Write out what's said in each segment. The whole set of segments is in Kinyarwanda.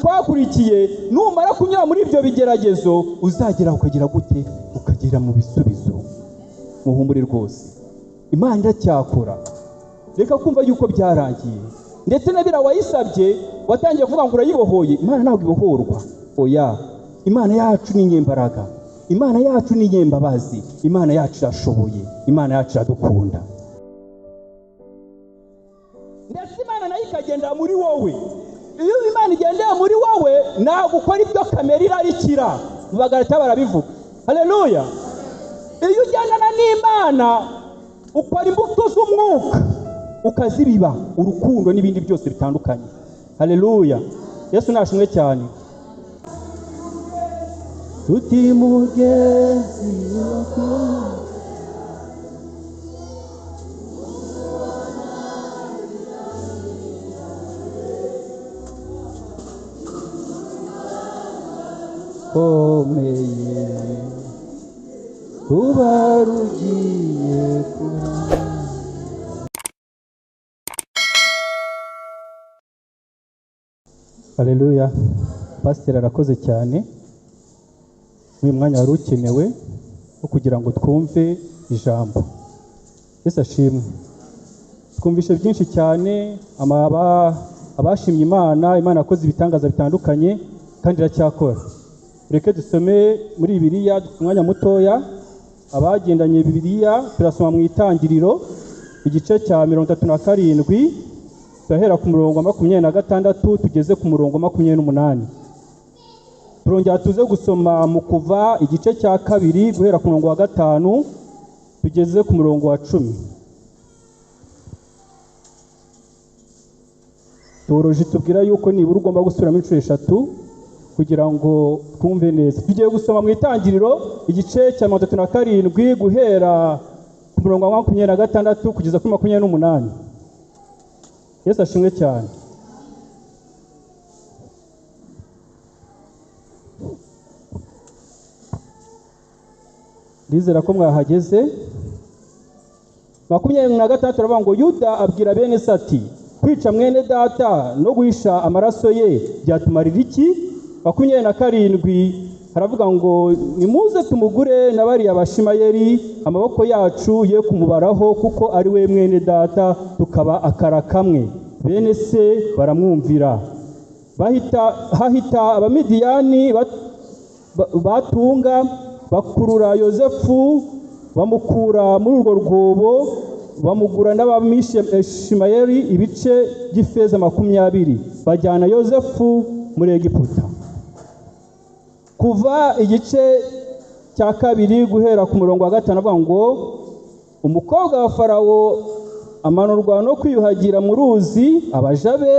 twakurikiye, numara kunyura muri ibyo bigeragezo uzagera ukagira gute? Ukagera mu bisubizo. Muhumure rwose, Imana iracyakora. Reka kumva yuko byarangiye. Ndetse na bira wayisabye watangiye kuvuga ngo urayibohoye. Imana ntabwo ibohorwa. Oya, Imana yacu ni nyembaraga, Imana yacu ni nyembabazi, Imana yacu irashoboye, Imana yacu iradukunda. Ndetse Imana nayo ikagenda muri wowe. Iyo Imana igendera muri wowe ntabwo ukora ibyo kamere irarikira. Mu Bagalatiya barabivuga. Haleluya. Iyo ugendana n'Imana ukora imbuto z'umwuka, ukazibiba urukundo n'ibindi byose bitandukanye. Haleluya. Yesu nashimwe cyane. Tuti mugenzi komeye tubarugiye kuri. Haleluya. Pastor arakoze cyane. Uyu mwanya wari ukenewe wo kugira ngo twumve ijambo. Yesu ashimwe. Twumvishe byinshi cyane, abashimye Imana yakoze ibitangaza bitandukanye kandi iracyakora. Reke dusome muri Bibiliya umwanya mutoya. Abagendanye Bibiliya turasoma mu Itangiriro igice cya 37, turahera ku murongo wa 26 tugeze ku murongo wa 28. Turongera tuze gusoma mu Kuva igice cya 2 guhera ku murongo wa 5 tugeze ku murongo wa 10. Toroje tubwira yuko nibura ugomba gusubiramo inshuro 3 kugira ngo twumve neza. Tugiye gusoma mu Itangiriro igice cya 37 guhera ku murongo wa 26 kugeza kuri 28. Yesu ashimwe cyane. Ndizera ko mwahageze. 26 turavuga ngo Yuda abwira bene se ati, kwica mwene data no guhisha amaraso ye byatumarira iki? 27 haravuga ngo nimuze tumugure na bariya Abashimayeli, amaboko yacu ye kumubaraho kuko ari we mwene data, tukaba akara kamwe. Bene se baramwumvira. Hahita Abamidiyani batunga bakurura Yosefu, bamukura muri urwo rwobo, bamugura n'Abamishimayeli ibice by'ifeza 20, bajyana Yosefu muri Egiputa. Kuva igice cya 2 guhera ku murongo wa 5 avuga ngo umukobwa wa Farawo amanurwa no kwiyuhagira mu ruzi. Abajabe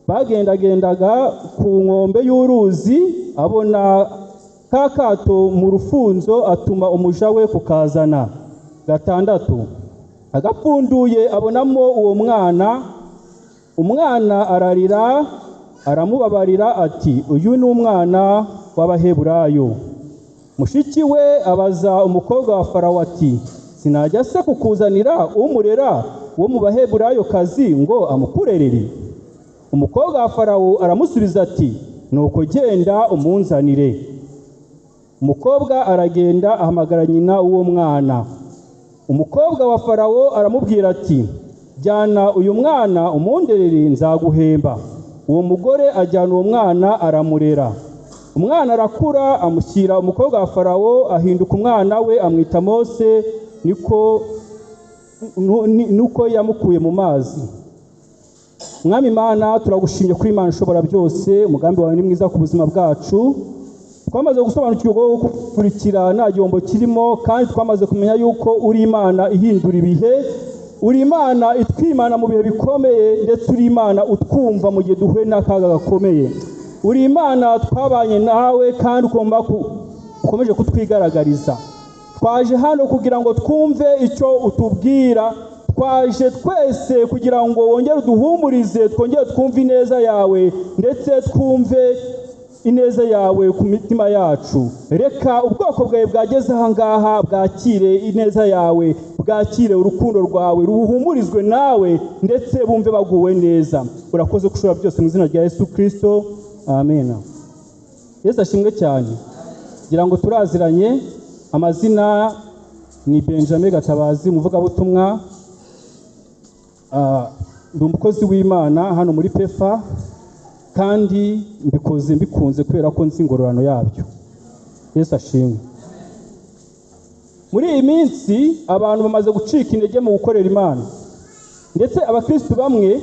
bagendagendaga ku nkombe y'uruzi, abona kakato mu rufunzo, atuma umuja we kukazana. 6 agapfunduye abonamo uwo umwana ararira, aramubabarira ati, uyu ni umwana w'Abaheburayo. Mushiki we abaza umukobwa wa Farawo ati, sinajya se kukuzanira umurera wo mu Baheburayo kazi ngo amukurerere? Umukobwa wa Farawo aramusubiza ati, nuko genda umunzanire. Umukobwa aragenda ahamagara nyina uwo mwana. Umukobwa wa Farawo aramubwira ati, jyana uyu mwana umunderere, nzaguhemba. Uwo mugore ajyana uwo mwana aramurera. Umwana arakura, amushyira umukobwa wa Farawo, ahinduka umwana we, amwita Mose, nuko yamukuye mu mazi. Mwami Imana, turagushimye kuri Imana ishobora byose. Umugambi wawe ni mwiza ku buzima bwacu. Twamaze gusobanukirwa gukurikira nta gihombo kirimo, kandi twamaze kumenya yuko uri Imana ihindura ibihe, uri Imana itwimana mu bihe bikomeye, ndetse uri Imana utwumva mu gihe duhuye n'akaga gakomeye. Uri Imana twabanye nawe kandi ukomeje kutwigaragariza. Twaje hano kugira ngo twumve icyo utubwira. Twaje twese kugira ngo wongere uduhumurize, twongere twumve ineza yawe, ndetse twumve ineza yawe ku mitima yacu. Reka ubwoko bwawe bwageze aha ngaha bwakire ineza yawe, bwakire urukundo rwawe, ruhumurizwe nawe, ndetse bumve baguwe neza. Urakoze kushobora byose mu izina rya Yesu Kristo, amen. Yesu ashimwe cyane. Ngira ngo turaziranye, amazina ni Benjamin Gatabazi, umuvugabutumwa, ndi umukozi w'Imana hano muri PEFA, kandi mbikoze mbikunze kubera ko nzi ingororano yabyo. Yesu ashimwe. Muri iyi minsi abantu bamaze gucika intege mu gukorera Imana, ndetse abakristo bamwe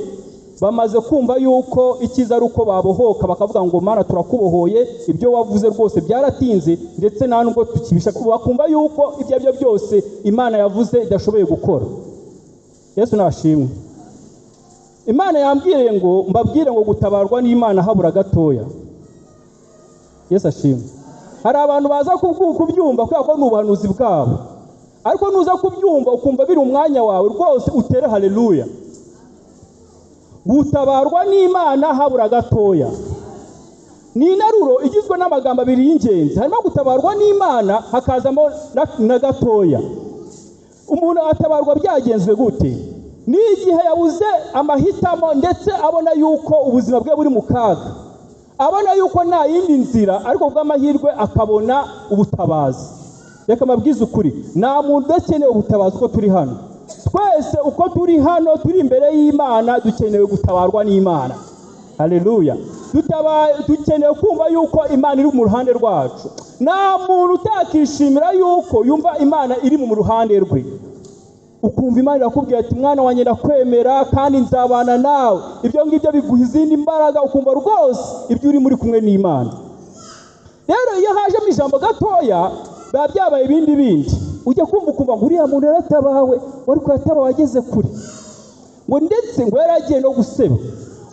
bamaze kumva yuko icyiza ari uko babohoka bakavuga ngo Mana turakubohoye, ibyo wavuze rwose byaratinze, ndetse nta nubwo tukibisha, bakumva yuko ibyo byo byose Imana yavuze idashoboye gukora. Yesu nashimwe. Imana yambwiye ngo mbabwire ngo gutabarwa n'Imana habura gatoya. Yesu ashimwe. Hari abantu baza kubyumva kubera ko n'ubuhanuzi bwabo, ariko nuza kubyumva ukumva biri umwanya wawe rwose utere haleluya. Gutabarwa n'Imana habura gatoya ni interuro igizwe n'amagambo abiri y'ingenzi. Harimo gutabarwa n'Imana hakazamo na gatoya. Umuntu atabarwa byagenzwe gute? Ni igihe yabuze amahitamo, ndetse abona yuko ubuzima bwe buri mu kaga, abona yuko nta yindi nzira, ariko bw'amahirwe akabona ubutabazi. Reka mabwize ukuri, nta muntu udakeneye ubutabazi uko turi hano. Twese uko turi hano turi imbere y'Imana dukenewe gutabarwa n'Imana. Haleluya. Dukeneye kumva yuko Imana iri mu ruhande rwacu. Nta muntu utakishimira yuko yumva Imana iri mu ruhande rwe. Ukumva Imana irakubwira ati mwana wanjye ndakwemera kandi nzabana nawe. Ibyo ngibyo biguha izindi mbaraga, ukumva rwose ibyo uri muri kumwe n'Imana. Rero iyo hajemo ijambo gatoya biba byabaye ibindi. Ujya kumva ngo uriya muntu yaratabawe, wari kuyatabawe ageze kure, ngo ndetse ngo yaragiye no guseba.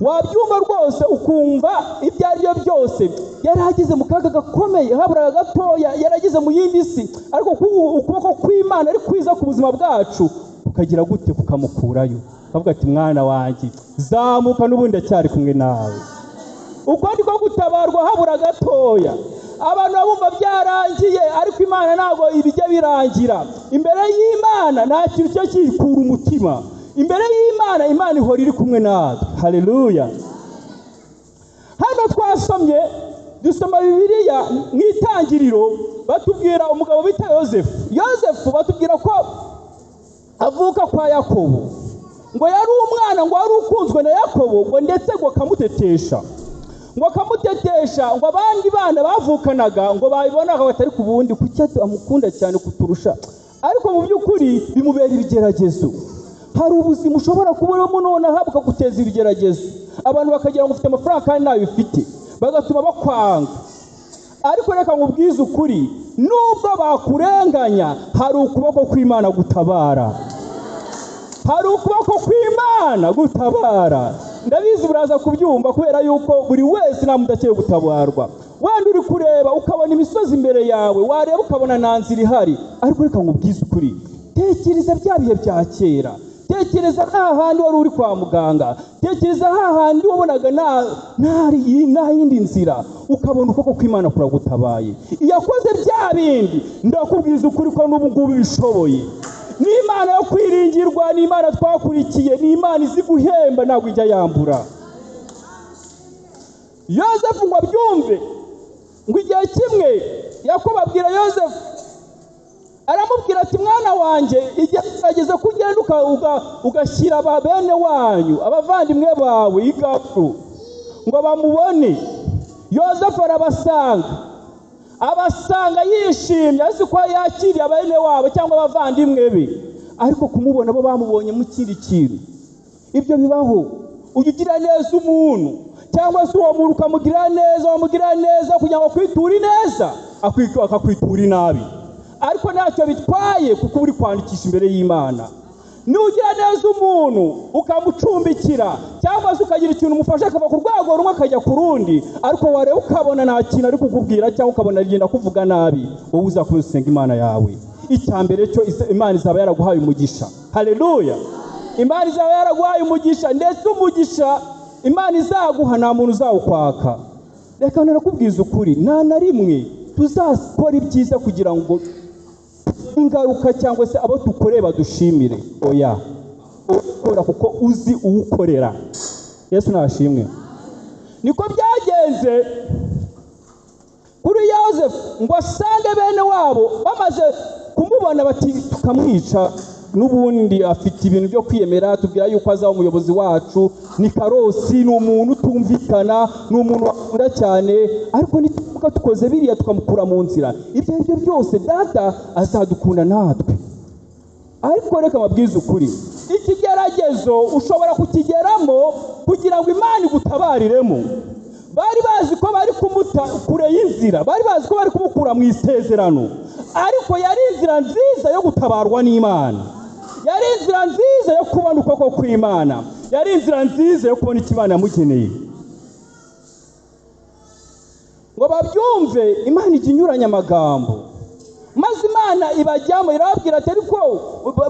Wabyumva rwose ukumva ibyo ari byo byose yarageze mu kaga gakomeye, haburaga gatoya yarageze mu yindi si, ariko ukuboko kw'Imana ari kwiza ku buzima bwacu ukagira gute kukamukurayo, kavuga ati mwana wanjye zamuka n'ubundi acyari kumwe nawe. Uko ndiko gutabarwa habura gatoya. Abantu babumva byarangiye, ariko Imana ntabwo ibijya birangira. Imbere y'Imana nta kintu cyo kikura umutima. Imbere y'Imana, Imana ihora iri kumwe natwe. Haleluya. Hano twasomye, dusoma Bibiliya mu Itangiriro, batubwira umugabo bita Yosefu. Yosefu batubwira ko avuka kwa Yakobo, ngo yari umwana, ngo wari ukunzwe na Yakobo, ngo ndetse ngo akamutetesha, ngo abandi bana bavukanaga ngo babibonaga batari ku bundi kuki amukunda cyane kuturusha. Ariko mu by'ukuri bimubera ibigeragezo. Hari ubuzima ushobora kubonamo nonaha bukaguteza ibigeragezo, abantu bakagira ngo ufite amafaranga kandi nawe bifite, bagatuma bakwanga. Ariko reka nkubwize ukuri, nubwo bakurenganya hari ukuboko kw'Imana gutabara. Hari ukuboko kw'Imana gutabara. Ndabizi buraza kubyumva kubera yuko buri wese nta mudakeye gutabarwa. Wenda uri kureba ukabona imisozi imbere yawe, wareba ukabona nta nzira ihari, ariko reka nkubwize ukuri, tekereza bya bihe bya kera. Tekereza hahandi wari uri kwa muganga, tekereza hahandi wabonaga nta yindi nzira, ukabona ukuboko kw'Imana kuragutabaye. Iyakoze bya bindi, ndakubwiza ukuri ko n'ubu ngubu bishoboye. Ni Imana yo kwiringirwa, ni Imana twakurikiye, ni Imana izi guhemba, ntabwo ijya yambura. Yosefu ngo abyumve, ngo igihe kimwe Yakobo abwira Yosefu, aramubwira ati mwana wanjye, igihe kirageze ko ugenda ugashyira bene wanyu, abavandimwe bawe igafu, ngo bamubone. Yosefu abasanga yishimye, azi ko yakiriye bene wabo cyangwa abavandimwe be, ariko kumubona bo bamubonye mu kindi kintu. Ibyo bibaho. Ugira neza umuntu, cyangwa se uwo muntu ukamugirira neza kugira ngo kwitura neza, akakwitura inabi. Ariko ntacyo bitwaye kuko uri kwandikisha imbere y'Imana. Nugira neza umuntu ukamucumbikira, cyangwa se ukagira ikintu umufasha akava ku rwego rumwe akajya ku rundi, ariko wareba ukabona nta kintu ari kukubwira, cyangwa ukabona agenda kuvuga nabi, wowe uzakusenga Imana yawe. Icyambere cyo Imana izaba yaraguhaye umugisha. Haleluya. Imana izaba yaraguhaye umugisha, ndetse umugisha Imana izaguha nta muntu uzawukwaka. Reka narakubwiza ukuri, nta na rimwe tuzakora ibyiza kugira ngo ingaruka cyangwa se abo tukoreba dushimire. Oya, ukora kuko uzi uwukorera. Yesu nashimwe. Niko byagenze. byagenze kuri Yosefu ngo asange bene wabo bamaze kumubona bati tukamwica, n'ubundi afite ibintu byo kwiyemera, tubwira yuko azaba umuyobozi wacu, ni karosi, ni umuntu utumvikana, ni umuntu wakunda cyane, ariko nituvuga tukoze biriya tukamukura mu nzira, ibyo aribyo byose data azadukunda natwe. Ariko reka mabwize ukuri, ikigeragezo ushobora kukigeramo kugira ngo Imana igutabariremo. Bari bazi ko bari kumuta kure y'inzira, bari bazi ko bari kumukura mu isezerano, ariko yari inzira nziza yo gutabarwa n'Imana, yari inzira nziza yo kubona ukuboko kw'Imana, yari inzira nziza yo kubona icyo Imana yamugeneye. Ngo babyumve, Imana ijya inyuranya amagambo, maze Imana ibajyamo irababwira ati ariko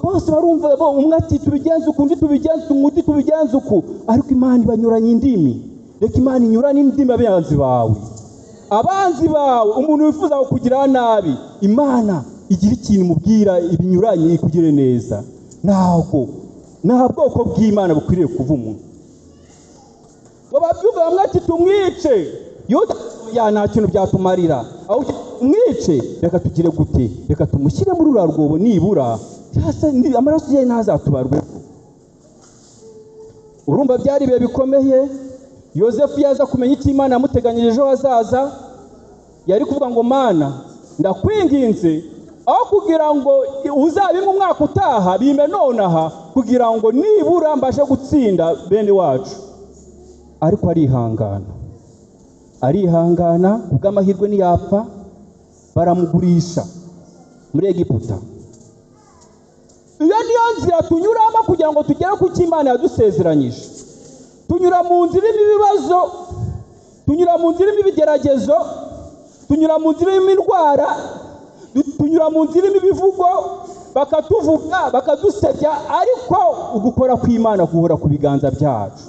bose barumva, umwe ati tubigenze uku, undi tubigenze uku, undi tubigenze uku, ariko Imana ibanyuranya indimi. Reka Imana inyuranye indimi abanzi bawe, abanzi bawe, umuntu wifuza kukugira nabi, Imana igira ikintu imubwira ibinyuranye ikugire neza. Nta bwoko bw'Imana bukwiriye kuvumwa. Ngo babyumve, bamwe ati tumwice, Yuda ya nta kintu byatumarira, aho umwice reka tugire gute, reka tumushyire muri ura rwobo, nibura amaraso ye ntazatubarwe. Urumva byari bihe bikomeye. Yosefu yaza kumenya icyo Imana yamuteganyirijeho hazaza, yari kuvuga ngo Mana ndakwinginze, aho kugira ngo uzabimwe umwaka utaha, bime nonaha, kugira ngo nibura mbashe gutsinda bene wacu. Ariko arihangana kubw'amahirwe ntiyapfa, baramugurisha muri Egiputa. Iyo niyo nzira tunyuramo kugira ngo tugere ku cyo Imana yadusezeranyije. Tunyura mu nzira ibibazo, tunyura mu nzira ibigeragezo, tunyura mu nzira y'indwara, tunyura mu nzira ibivugo, bakatuvuga bakadusebya, ariko ugukora kw'Imana guhora ku biganza byacu,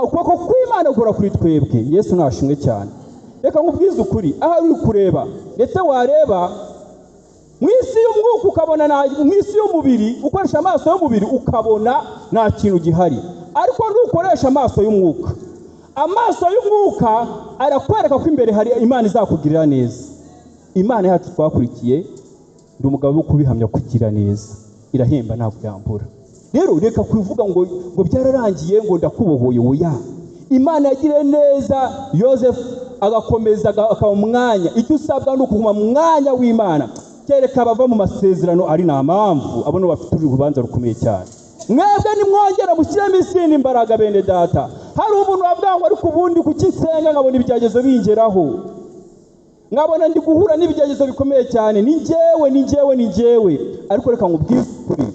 ukuboko kw'Imana guhora kuri twebwe. Yesu nashimwe cyane. Reka nkubwize ukuri, aha uri kureba ndetse wareba mu isi y'umwuka ukabona, mu isi y'umubiri ukoresha amaso y'umubiri ukabona nta kintu gihari, ariko ntukoresha amaso y'umwuka. Amaso y'umwuka arakwereka ko imbere hari Imana izakugirira neza. Imana yacu twakurikiye, ndi umugabo wo kubihamya kugira neza, irahemba ntabwo yambura. Rero reka kuvuga ngo byararangiye, ngo ndakubohoye. Oya, Imana yagire neza Yosefu agakomeza akaba umwanya. Icyo usabwa ni ukuguma mu mwanya w'Imana, kereka bava mu masezerano ari nta mpamvu, abo bafite urubanza rukomeye cyane. Mwebwe nimwongera mushyiremo izindi imbaraga bene data. Hari umuntu wavuga ngo ariko ubundi kuki nsenga nkabona ibigeragezo bingeraho, nkabona ndi guhura n'ibigeragezo bikomeye cyane, ni njyewe. Ariko reka nkubwire ukuri,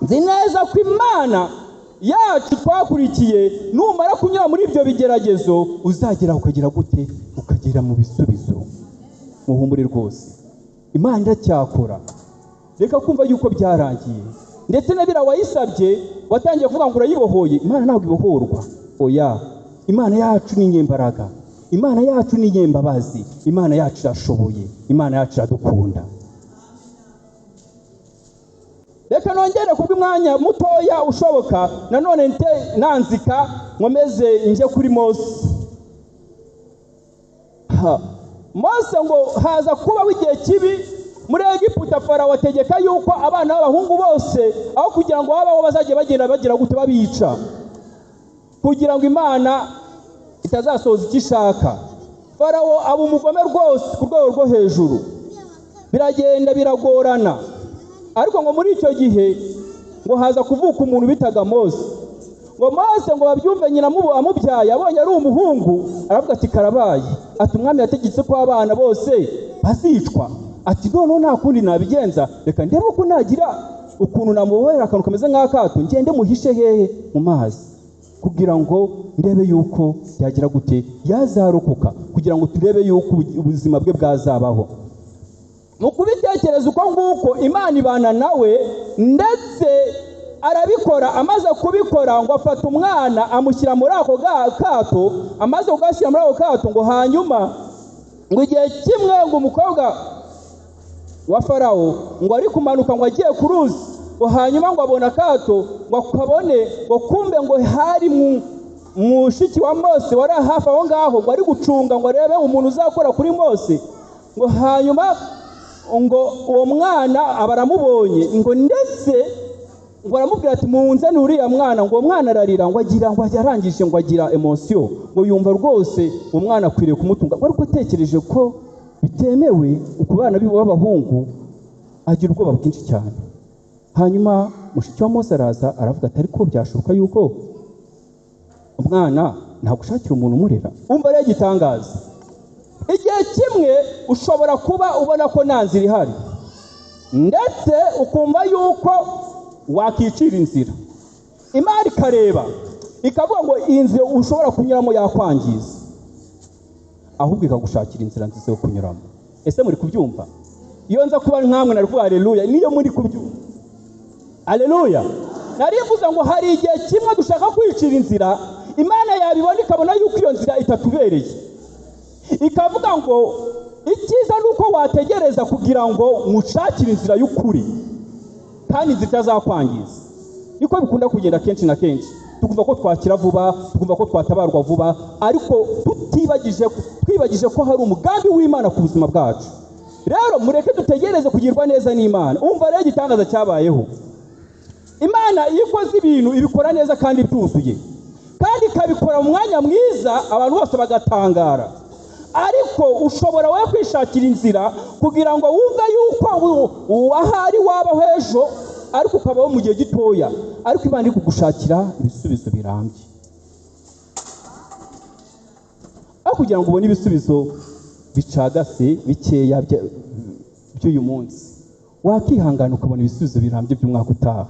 nzi neza ko Imana yacu twakurikiye, numara kunyura muri ibyo bigeragezo uzagera ukagira gute, ukagera mu bisubizo. Muhumure rwose, Imana iracyakora. Reka kumva yuko byarangiye, ndetse nabira wayisabye watangiye kuvuga ngo urayibohoye. Imana ntabwo ibohorwa. Oya, Imana yacu ni nyembaraga, Imana yacu ni nyembabazi, Imana yacu irashoboye, Imana yacu iradukunda. Reka nongere kubw'umwanya mutoya ushoboka nanone nanzika nkomeze njye kuri Mose. Mose ngo haza kubaho igihe kibi muri Egiputa. Farawo ategeka yuko abana b'abahungu bose aho kugira ngo babaho bazajye bagenda bagira gute babica, kugira ngo Imana itazasoza icyo ishaka. Farawo aba umugome rwose ku rwego rwo hejuru, biragenda biragorana. Ariko ngo muri icyo gihe ngo haza kuvuka umuntu bitaga Mose. Ngo Mose ngo babyumve nyina amubyaye, abonye ari umuhungu, aravuga ati karabaye, ati umwami yategetse ko abana bose bazicwa, ati noneho nta kundi nabigenza, reka ndebe ko nagira ukuntu namubohera akantu kameze nk'akato, ngende muhishe hehe mu mazi, kugira ngo ndebe yuko yagira gute yazarokoka, kugira ngo turebe yuko ubuzima bwe bwazabaho. Mukubitekereza uko nguko Imana ibana nawe, ndetse arabikora. Amaze kubikora ngo afata umwana amushyira muri ako kato, amaze kugashyira muri ako kato, ngo hanyuma ngo igihe kimwe ngo umukobwa wa Farawo ngo ari kumanuka ngo agiye ku ruzi, ngo hanyuma ngo abona akato, ngo akabone ngo kumbe ngo mushiki wa Mose wari hafi aho ngaho ngo ari gucunga ngo arebe umuntu uzakora kuri Mose, ngo hanyuma ngo uwo mwana abaramubonye ngo ndetse ngo aramubwira ati munzane uriya mwana, ngo uwo mwana ararira ngo agira ngo yarangije ngo agira emotion ngo yumva rwose uwo mwana akwiriye kumutunga, ariko atekereje ko bitemewe ku bana b'abahungu agira ubwoba bwinshi cyane. Hanyuma mushiki wa Mose araza aravuga ati ariko byashoboka yuko umwana ntagushakira umuntu umurera. Umva rero igitangaza, igihe kimwe ushobora kuba ubona ko nta nzira ihari ndetse ukumva yuko wakicira inzira, Imana ikareba ikavuga ngo iyi nzira ushobora kunyuramo yakwangiza, ahubwo ikagushakira inzira nziza yo kunyuramo. Ese muri kubyumva? Iyo nza kuba nkamwe naravuga haleluya, niyo muri kubyumva haleluya. Narivuze ngo hari igihe kimwe dushaka kwicira inzira, Imana yabibona ikabona yuko iyo nzira itatubereye, ikavuga ngo icyiza nuko wategereza kugira ngo mushakire inzira y'ukuri kandi inzira itazakwangiza. Niko bikunda kugenda kenshi na kenshi, tukumva ko twakira vuba, tukumva ko twatabarwa vuba, ariko twibagije ko hari umugambi w'Imana ku buzima bwacu. Rero mureke dutegereze kugirwa neza n'Imana. Umva rero igitangaza cyabayeho, Imana iyo ikoze ibintu ibikora neza kandi byuzuye, kandi ikabikora mu mwanya mwiza abantu bose bagatangara. Ariko ushobora wowe kwishakira inzira kugira ngo wumve yuko ahari wabaho ejo, ariko ukabaho mu gihe gitoya, ariko Imana iri kugushakira ibisubizo birambye. Aho kugira ngo ubone ibisubizo bicagase bikeya by'uyu munsi, wakihangana ukabona ibisubizo birambye by'umwaka utaha.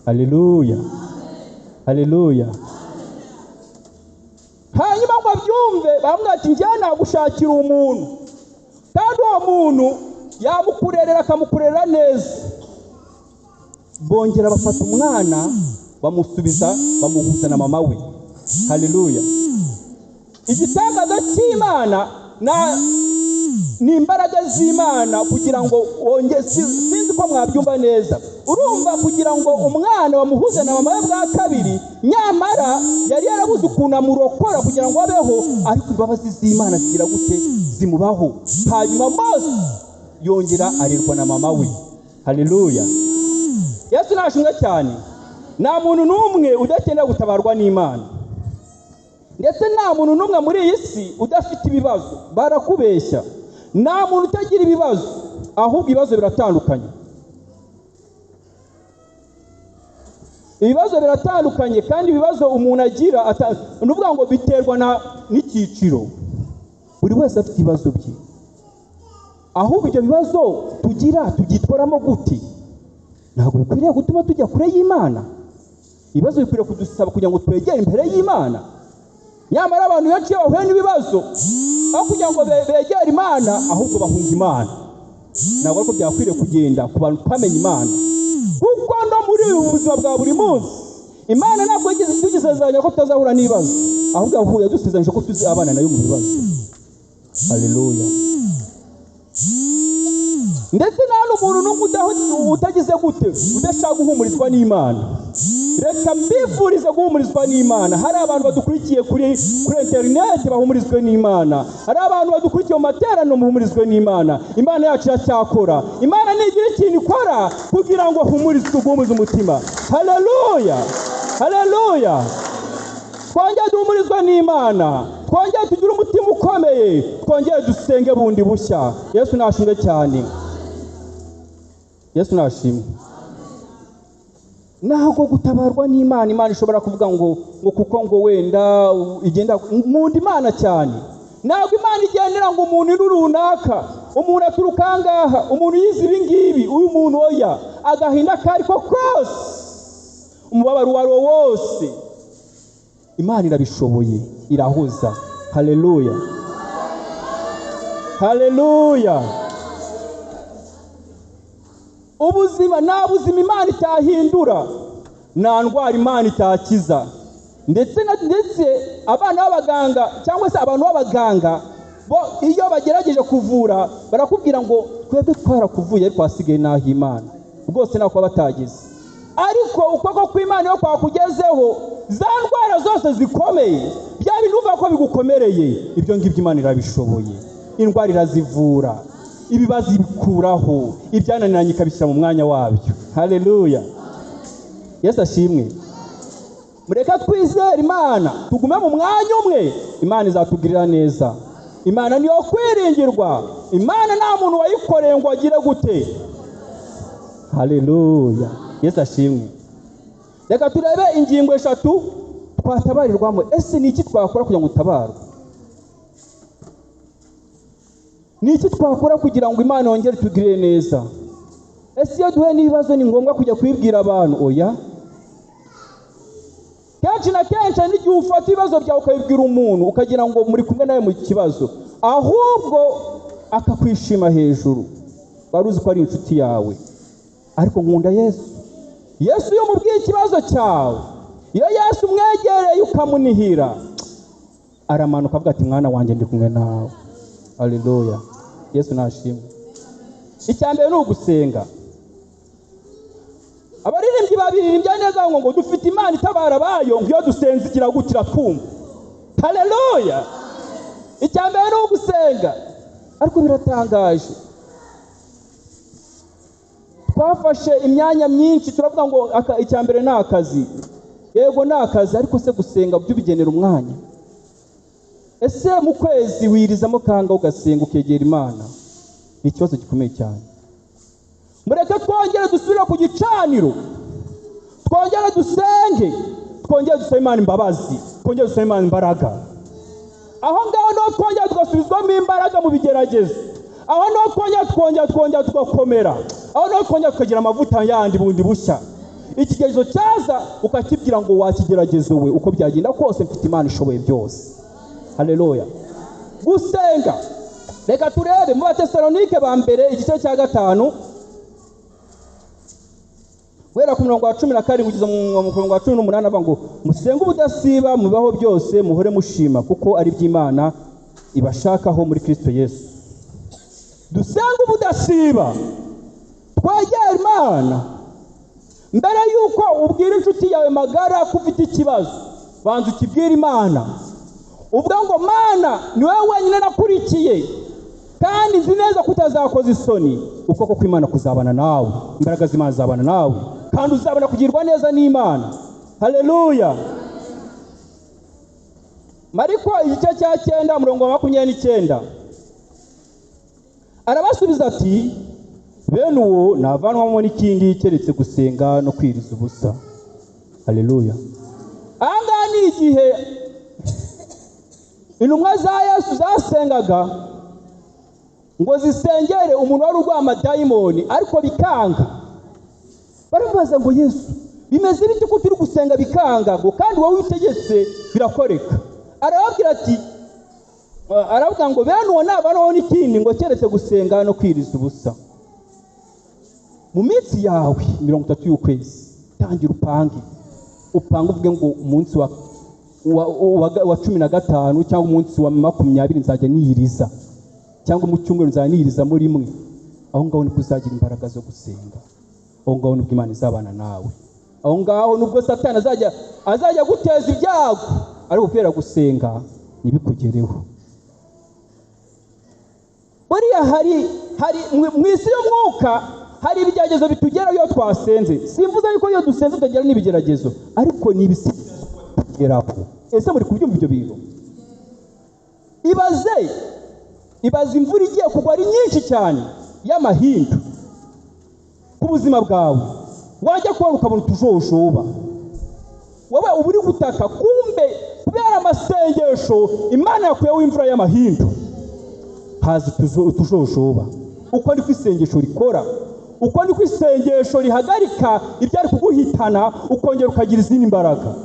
Haleluya, haleluya. Hanyuma ngo byumve bamwe ati njye nagushakira umuntu, kandi uwo muntu yamukurerera akamukurera neza. Bongera bafata umwana bamusubiza bamuhuza na mama we. Haleluya. Igitangaza cy'Imana ni imbaraga z'Imana kugira ngo sinzi ko mwabyumva neza. Urumva kugira ngo umwana bamuhuze na mama we bwa kabiri, nyamara yari yarabuze ukuntu amurokora kugira ngo abeho, ariko imbabazi z'Imana zigira gute zimubaho. Hanyuma Mose yongera arirwa na mama we. Haleluya. Yesu nashimwe cyane. Nta muntu n'umwe udakeneye gutabarwa n'Imana, ndetse nta muntu n'umwe muri iyi si udafite ibibazo. Barakubeshya, nta muntu utagira ibibazo, ahubwo ibibazo biratandukanye. Ibibazo biratandukanye, kandi ibibazo umuntu agira nuvuga ngo biterwa n'icyiciro. Buri wese afite ibibazo bye, ahubwo ibyo bibazo tugira tubyitwaramo gute? Ntabwo bikwiriye gutuma tujya kure y'Imana. Ibibazo bikwiriye kudusaba kugira ngo twegere imbere y'Imana. Nyamara abantu benshi bahuye n'ibibazo, aho kugira ngo begere Imana, ahubwo bahunga Imana. Ntabwo ariko byakwiriye kugenda ku bantu twamenye Imana, kuko no muri ubu buzima bwa buri munsi Imana ntabwo yigeze tugizezanya ko tutazahura n'ibibazo, ahubwo ahuye dusezeranyije ko tuzabana nayo mu bibazo. Haleluya. Ndetse nta n'umuntu n'umwe utagize gute udashaka guhumurizwa n'Imana. Reka mbifurize guhumurizwa n'Imana. Hari abantu badukurikiye kuri internet bahumurizwe n'Imana, hari abantu badukurikiye mu materaniro bahumurizwe n'Imana. Imana yacu iracyakora. Imana nigira ikintu ikora kugira ngo guhumurize umutima. Haleluya, haleluya. Twongere duhumurizwa n'Imana, twongere tugire umutima ukomeye, twongere dusenge bundi bushya. Yesu nashimwe cyane. Yesu nashimwe. Ntabwo gutabarwa n'Imana, Imana ishobora kuvuga ngo kuko ngo wenda igenda nkunda Imana cyane. Ntabwo Imana igendera ngo umuntu runaka, umuntu aturuka ngaha, umuntu yize ibi ngibi, uyu muntu oya, agahinda kari ko kose, umubabaro wari wose, Imana irabishoboye, irahuza. Haleluya, haleluya. Ubuzima nta buzima Imana itahindura, nta ndwara Imana itakiza. Ndetse abana b'abaganga cyangwa se abantu b'abaganga bo iyo bagerageje kuvura barakubwira ngo twebwe twarakuvuye ariko hasigaye naho Imana rwose nako batagize. ariko ukuboko kw'Imana yo kwakugezeho za ndwara zose zikomeye bya bintu uvuga ko bigukomereye, ibyo ngibyo Imana irabishoboye. Indwara irazivura, ibibazo ibikuraho, ibyananiranye ikabishyira mu mwanya wabyo. Haleluya, Yesu ashimwe. Mureka twizere Imana, tugume mu mwanya umwe, Imana izatugirira neza. Imana niyo kwiringirwa, Imana nta muntu wayikoreye ngo agire gute. Haleluya, Yesu ashimwe. Reka turebe ingingo 3 twatabarirwamo. Ese ni iki twakora kugira ngo utabarwe? Ni iki twakora kugira ngo Imana yongere tugirire neza? Ese iyo duhe n'ibibazo ni ngombwa kujya kwibwira abantu? Oya. Kenshi na kenshi n'igihe ufata ibibazo byawe ukabibwira umuntu ukagira ngo muri kumwe nawe mu kibazo, ahubwo akakwishima hejuru, wari uzi ko ari inshuti yawe. Ariko nkunda Yesu. Yesu iyo mubwiye ikibazo cyawe, iyo Yesu umwegereye ukamunihira, aramanuka avuga ati mwana wanjye ndi kumwe nawe. Haleluya, Yesu nashimwe. Icyambere ni ugusenga. Abaririmbyi babirimbya neza ngo dufite Imana itabara bayo, ngo iyo dusenze kiragutira twumva. Haleluya. Icyambere ni ugusenga. Ariko biratangaje, twafashe imyanya myinshi turavuga ngo icyambere ni akazi. Yego ni akazi, ariko se gusenga byo bigenera umwanya. Ese mu kwezi wirizamo kanga ugasenga ukegera Imana? Ni ikibazo gikomeye cyane. Mureke twongere dusubire ku gicaniro, twongere dusenge, twongere dusabe Imana imbabazi, twongere dusabe Imana imbaraga. Aho ngaho no twongere tugasubizwamo imbaraga mu bigeragezo. Aho no twongere tugakomera. Aho no twongere tukagira amavuta yandi bundi bushya. Ikigeragezo cyaza ukakibwira ngo wakigeragezo we, uko byagenda kose mfite Imana ishoboye byose. Haleluya. Gusenga. Reka turebe mu Batesalonike ba mbere igice cya 5 wera ku murongo wa 12 kugeza mu murongo wa 18 avuga ngo musenge ubudasiba mubaho byose muhore mushima kuko ari by'Imana ibashakaho muri Kristo Yesu. Dusenge ubudasiba, twegere Imana. Mbere yuko ubwira inshuti yawe magara ko ufite ikibazo, banza ukibwira Imana. Uvuga ngo Mana ni wowe wenyine nakurikiye, kandi nzi neza kutazakoza isoni. Ukuboko kw'Imana kuzabana nawe, imbaraga z'Imana zabana nawe, kandi uzabona kugirwa neza n'Imana. Haleluya. Mariko igice cya 9 umurongo wa 29 arabasubiza ati bene uwo navanwamo n'ikindi keretse gusenga no kwiriza ubusa. Haleluya. Anga ni igihe intumwa za Yesu zasengaga ngo zisengere umuntu wari urwaye amadayimoni, ariko bikanga. Baramubaza ngo Yesu, bimeze bite ko turi gusenga bikanga ngo kandi wowe utegetse birakoreka? Arababwira ati, aravuga ngo bene uwo nabanaho n'ikindi ngo keretse gusenga no kwiriza ubusa. Mu minsi yawe 30 y'ukwezi tangira upanga uvuge ngo umunsi wa 15 cyangwa umunsi wa 20 nzajya niyiriza, cyangwa mu cyumweru nzaniyiriza muri rimwe. Aho ngaho niko uzagira imbaraga zo gusenga. Aho ngaho nubwo Imana izabana nawe. Aho ngaho nubwo Satani azajya guteza ibyago, ariko kubera gusenga nibikugereho. Buriya hari mu isi y'umwuka hari ibigeragezo bitugeraho iyo twasenze. Simvuze yuko iyo dusenze tutagera n'ibigeragezo, ariko nibisigeraho. Ese muri kubyumva ibyo bintu? Ibaze imvura igiye kugwa ari nyinshi cyane y'amahindu ku buzima bwawe, wajya kubona ukabona utujojjoba, wowe uba uri gutaka, kumbe kubera amasengesho Imana yakuyeho imvura y'amahindu, hazi utujojjoba. Uko niko isengesho rikora, uko niko isengesho rihagarika ibyari kuguhitana, ukongera ukagira izindi mbaraga.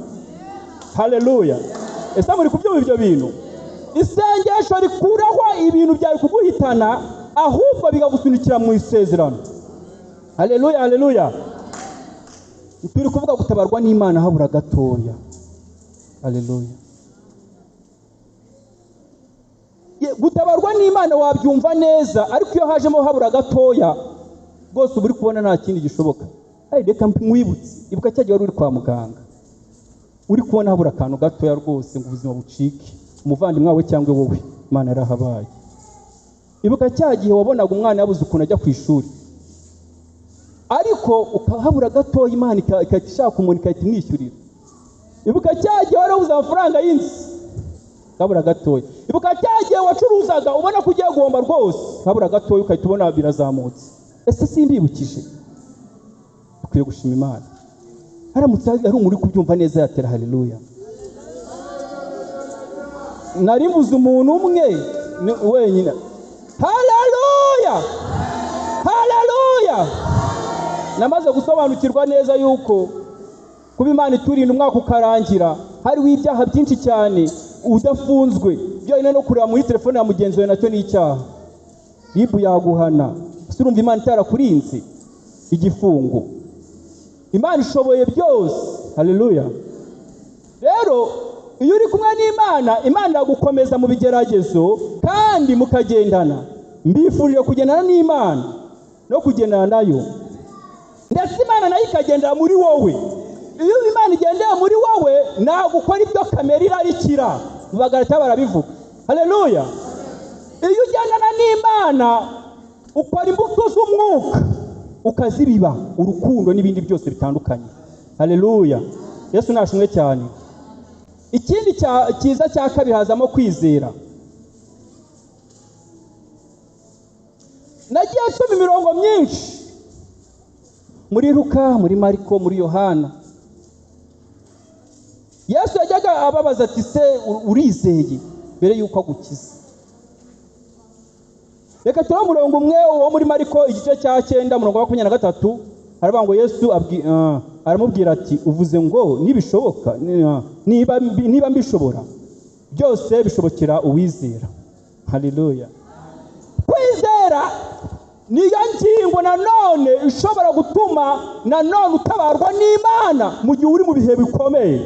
Haleluya. Ese muri kubyumva ibyo bintu? Isengesho rikuraho ibintu byari kuguhitana, ahubwo bigagusunikira mu isezerano. Haleluya, haleluya. Turi kuvuga gutabarwa n'Imana habura gatoya. Haleluya. Gutabarwa n'Imana wabyumva neza, ariko iyo hajemo habura gatoya, rwose uri kubona nta kindi gishoboka. reka mwibutse, ibuka cyagiye wari uri kwa muganga uri kubona habura akantu gatoya rwose ngo ubuzima bucike, umuvandimwe wawe cyangwa wowe Imana yarahabaye. Ibuka cyagihe wabonaga umwana yabuze ukuntu ajya ku ishuri, ariko ukahabura gatoya Imana ikashaka umuntu ikayimwishyurira. Ibuka cyagihe warabuze amafaranga y'inzu, habura gatoya. Ibuka cyagihe wacuruzaga ubona ko ugiye guhomba rwose, habura gatoya ukahita ubona birazamutse. Ese simbibukije? Ukwiye gushima Imana. Haramutse ari umuri kubyumva neza yatera haleluya. Narimbuze umuntu umwe wenyine. Haleluya, haleluya. Namaze gusobanukirwa neza yuko kuba Imana iturinda umwaka ukarangira hariho ibyaha byinshi cyane udafunzwe, byonyine no kureba muri telefone ya mugenzi wawe nacyo ni icyaha. Ribu yaguhana. Ese urumva Imana itarakurinze igifungo? Imana ishoboye byose. Haleluya. Rero iyo uri kumwe n'Imana, Imana yagukomeza mu bigeragezo kandi mukagendana. Mbifurije kugendana n'Imana no kugendana nayo, ndetse Imana nayo ikagendera muri wowe. Iyo Imana igendera muri wowe ntabwo ukora ibyo kamere irarikira, mu Bagalatiya barabivuga. Haleluya. Iyo ugendana n'Imana ukora imbuto z'umwuka, ukazibiba urukundo n'ibindi byose bitandukanye. Haleluya. Yesu nashimwe cyane. Ikindi cyiza cya kabiri hazamo kwizera. Nagiye nsoma imirongo myinshi muri Luka, muri Mariko, muri Yohana. Yesu yajyaga ababaza ati se urizeye mbere yuko agukiza? Reka turi umurongo umwe wo muri Mariko igice cya 9 umurongo wa 23, haravuga ngo Yesu aramubwira ati uvuze ngo nibishoboka, niba mbishobora byose bishobokera uwizera. Haleluya. Kwizera niyo ngingo nanone ishobora gutuma nanone utabarwa n'Imana mu gihe uri mu bihe bikomeye.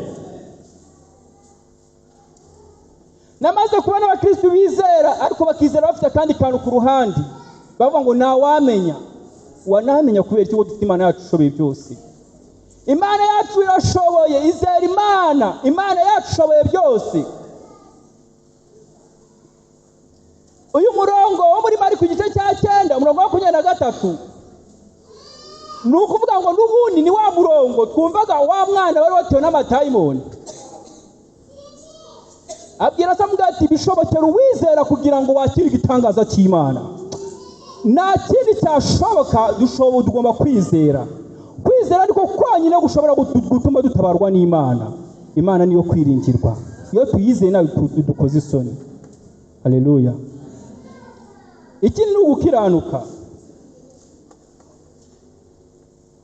Namaze kubona abakristo bizera ariko bakizera bafite kandi kantu ku ruhande, bavuga ngo ntawamenya. Wanamenya kubera iki? Dufite Imana yacu ishoboye byose. Imana yacu irashoboye. Izera Imana. Imana yacu ishoboye byose. Uyu murongo wo muri Mariko igice cya 9 umurongo wa 23 ni ukuvuga ngo n'ubundi ni wa murongo twumvaga wa mwana wari watewe n'amatayimoni. Abwira Samweli ati bishobokera uwizera kugira ngo wakire igitangaza cy'Imana. Nta kindi cyashoboka, tugomba kwizera. Kwizera ariko kwanyine gushobora gutuma dutabarwa n'Imana. Imana niyo kwiringirwa. Iyo tuyizeye nawe dukoze isoni. Haleluya. Iki ni ugukiranuka.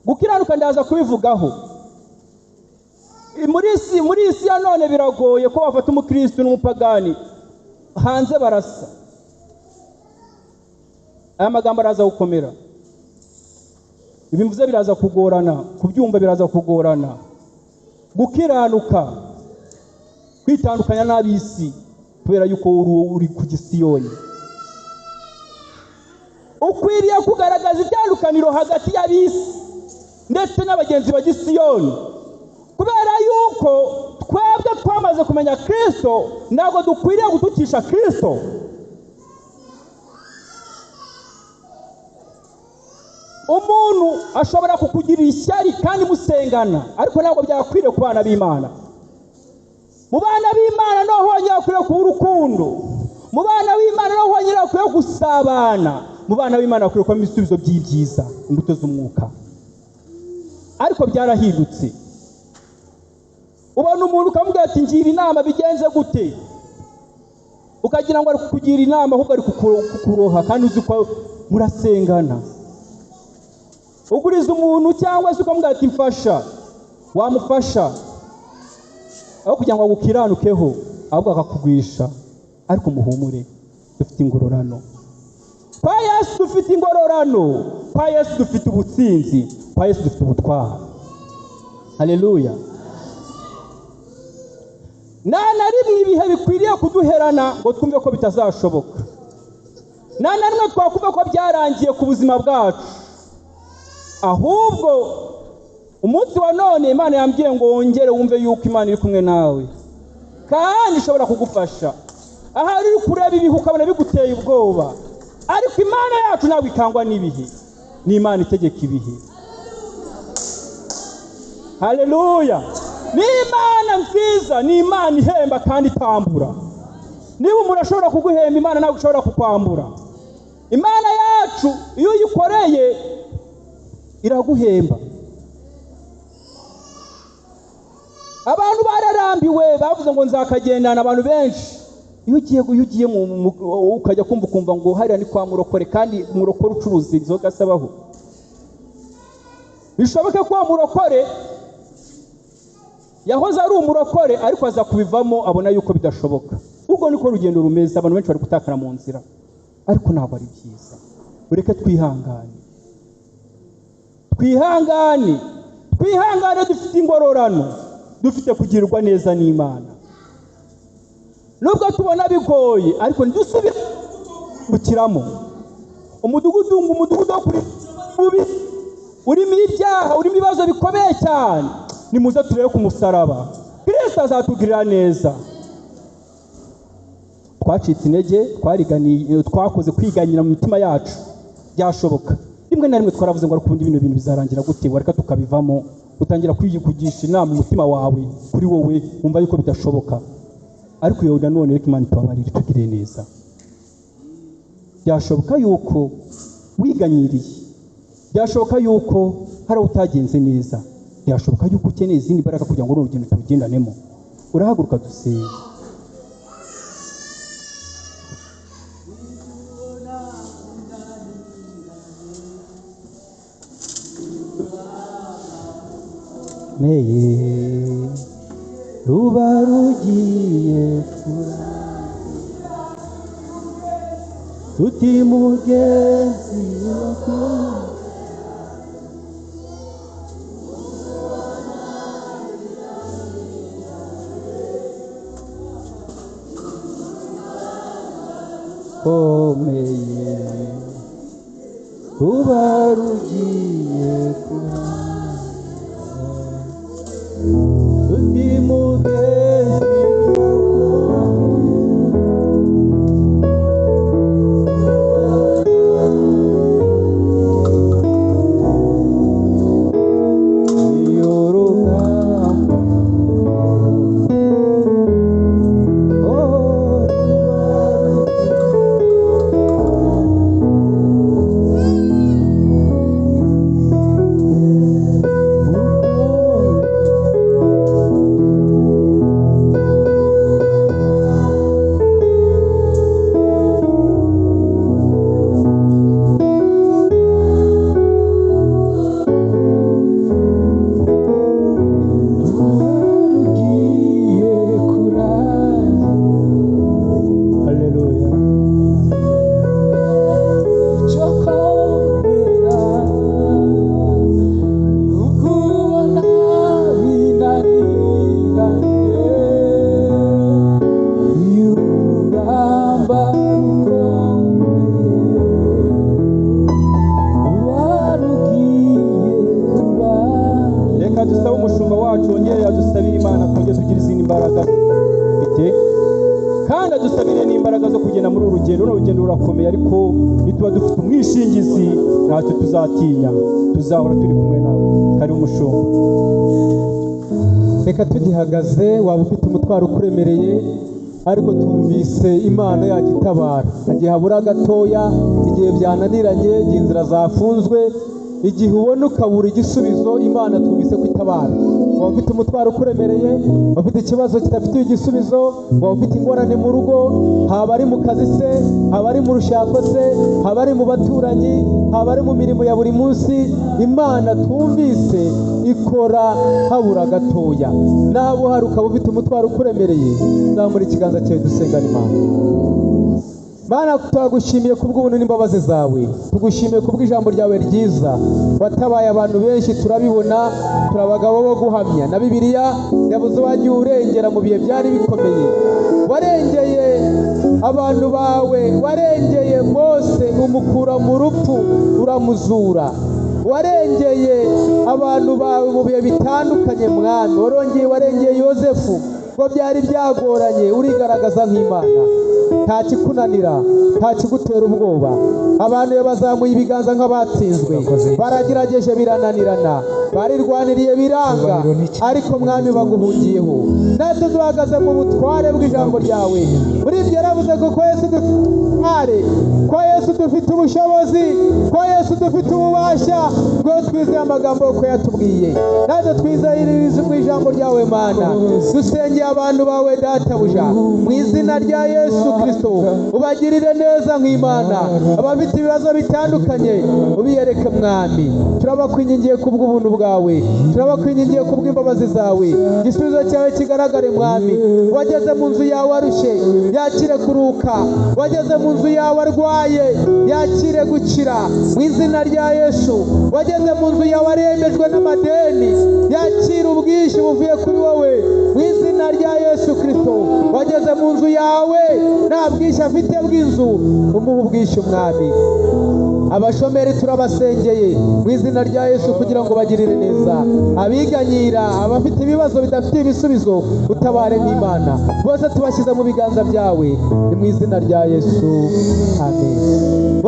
Gukiranuka ndaza kubivugaho. Muri isi ya none biragoye ko bafata umukristo n'umupagani hanze barasa. Aya magambo araza gukomera. Ibimvuze biraza kugorana, kubyumva biraza kugorana. Gukiranuka, kwitandukanya n'abisi kubera yuko uri ku Gisiyoni. Ukwiriye kugaragaza itandukaniro hagati y'abisi ndetse n'abagenzi ba Gisiyoni, kubera yuko twebwe twamaze kumenya Kristo, ntabwo dukwiriye gutukisha Kristo. Umuntu ashobora kukugirira ishyari kandi musengana, ariko ntabwo byakwiriye ku bana b'Imana. Mu bana b'Imana no honyine akwiriye kuba urukundo. Mu bana b'Imana no honyine akwiriye gusabana. Mu bana b'Imana akwiriye kuba ibisubizo by'ibyiza, imbuto z'umwuka. Ariko byarahindutse. Ubona umuntu ukamubwira ati ngira inama bigenze gute, ukagira ngo ari kukugira inama ahubwo ari kukuroha kandi uzi ko murasengana. Uguriza umuntu cyangwa se ukamubwira ati mfasha, wamufasha aho kugira ngo agukiranukeho ahubwo akakugwisha. Ariko muhumure, dufite ingororano. Kwa Yesu dufite ingororano. Kwa Yesu dufite ubutsinzi. Kwa Yesu dufite ubutwari. Haleluya. Na rimwe ibihe bikwiriye kuduherana ngo twumve ko bitazashoboka. Na rimwe twakumva ko byarangiye ku buzima bwacu, ahubwo umunsi wa none Imana yambwiye ngo wongere wumve yuko Imana iri kumwe nawe kandi ishobora kugufasha. Aha uri kureba ibihe ukabona biguteye ubwoba, ariko Imana yacu ntabwo ikangwa n'ibihe, ni Imana itegeka ibihe. Haleluya! Ni Imana nziza, ni Imana ihemba kandi itambura. Niba umuntu ashobora kuguhemba, Imana ntabwo ishobora kukwambura. Imana yacu iyo uyikoreye iraguhemba. Abantu bararambiwe bavuze ngo nzakagendana abantu benshi. Iyo ugiye ukajya kumva ngo hariya ni kwa murokore, kandi murokore ucuruza inzoga asabaho. Bishoboke ko murokore yahoze ari umurokore ariko aza kubivamo abona yuko bidashoboka. Ubwo niko rugendo rumeze, abantu benshi bari gutakara mu nzira, ariko ntabwo ari byiza. Ureke twihangane dufite ingororano, dufite kugirirwa neza n'Imana. Nubwo tubona bigoye ariko ndusubira gukiramo. Umudugudu wo kuri bubi urimo ibyaha, urimo ibibazo bikomeye cyane, nimuze turebe ku musaraba, Kristo azatugirira neza. Twacitse intege, twakoze kwiganyira mu mitima yacu, byashoboka. Rimwe na rimwe twaravuze ngo ariko ibintu bizarangira gute, wareka tukabivamo, utangira kugisha inama umutima wawe kuri wowe, wumva yuko bidashoboka. Ariko yo nanone reka Imana itubabarire tugire neza. Byashoboka yuko wiganyiriye, byashoboka yuko hari utagenze neza, byashoboka yuko ukeneye izindi mbaraga kugira ngo urugendo turugendanemo. Urahaguruka dusenge. Meye ruba rugiye kurangira, tuti mugenzi komeye ruba rugiye kurangira, tuti mugenzi tuzatinya, tuzahora turi kumwe nawe. Kari umushumba. Reka tugihagaze, waba ufite umutwaro ukuremereye ariko tumvise Imana yacu itabara. Igihe habura gatoya, igihe byananiranye, igihe inzira zafunzwe, igihe ubona ukabura igisubizo, Imana tumvise ko itabara. Waba ufite umutwaro ukuremereye, waba ufite ikibazo kidafitiye igisubizo, waba ufite ingorane mu rugo, haba ari mu kazi se, haba ari mu rushako se, haba ari mu baturanyi, haba ari mu mirimo ya buri munsi, Imana tumvise ikora habura gatoya. Nabo hari ukaba ufite umutwaro ukuremereye, zamura ikiganza cyawe dusengana Imana. Mana, turagushimiye kubw'ubuntu n'imbabazi zawe, tugushimiye kubw'ijambo ryawe ryiza. Watabaye abantu benshi, turabibona, turabagabo bo guhamya. Na Bibiliya yavuze wagiye urengera mu bihe byari bikomeye. Warengeye abantu bawe, warengeye Mose umukura mu rupfu uramuzura. warengeye abantu bawe mu bihe bitandukanye mwami, warengeye Yozefu ngo byari byagoranye, urigaragaza nk'Imana, nta kikunanira, nta kigutera ubwoba. Abantu iyo bazamuye ibiganza nk'abatsinzwe, baragerageje birananirana, barirwaniriye biranga, ariko mwami baguhungiyeho. natwe duhagaze mu butware bw'ijambo ryawe. Muri ibyo yaravuze ko Yesu dutware, ko Yesu dufite ubushobozi, ko Yesu dufite ububasha, bwo twizeye amagambo ko yatubwiye. Natwe twizeye mu ijambo ryawe Mana, dusengeye abantu bawe databuja, mu izina rya Yesu Kristo, ubagirire neza nk'Imana. Abafite ibibazo bitandukanye ubiyereke mwami, turabakwingingiye kubw'ubuntu bwawe, turabakwingingiye kubw'imbabazi zawe. Igisubizo cyawe kigaragare mwami. Wageze mu nzu yawe arushye, yakire kuruka. Wageze mu nzu yawe arwaye, yakire gukira mu izina rya Yesu. Wageze mu nzu yawe aremejwe n'amadeni, yakire ubwishyu buvuye kuri wowe mu izina rya Yesu Kristo. Wageze mu nzu yawe nta bwishyu afite bw'inzu, umuhe ubwishyu mwami. Abashomeri turabasengeye mu izina rya Yesu kugira ngo bagirire neza. Abiganyira, abafite ibibazo bidafite ibisubizo, utabare nk'Imana. Bose tubashyize mu biganza byawe, ni mu izina rya Yesu, amen.